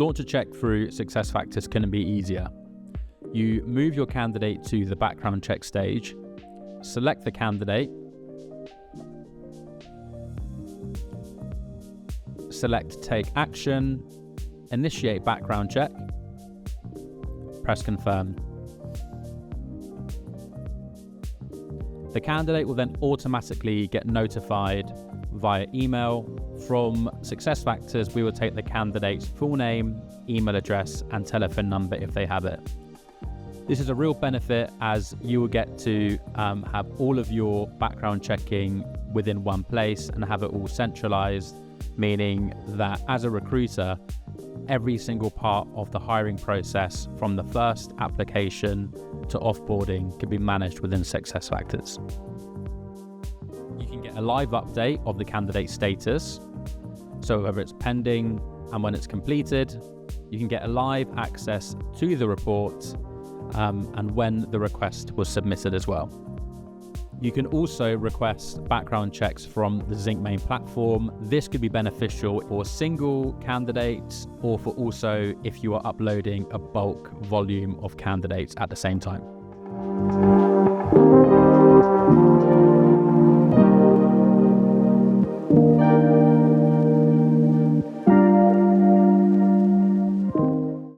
launch a check through SuccessFactors couldn't be easier. You move your candidate to the background check stage, select the candidate, select Take Action, initiate background check, press Confirm. The candidate will then automatically get notified via email. From SuccessFactors, we will take the candidate's full name, email address, and telephone number if they have it. This is a real benefit as you will get to have all of your background checking within one place and have it all centralized, meaning that as a recruiter, every single part of the hiring process from the first application to offboarding can be managed within SuccessFactors. You can get a live update of the candidate status, so whether it's pending and when it's completed, you can get a live access to the report and when the request was submitted as well. You can also request background checks from the Zinc main platform. This could be beneficial for single candidates or for also if you are uploading a bulk volume of candidates at the same time.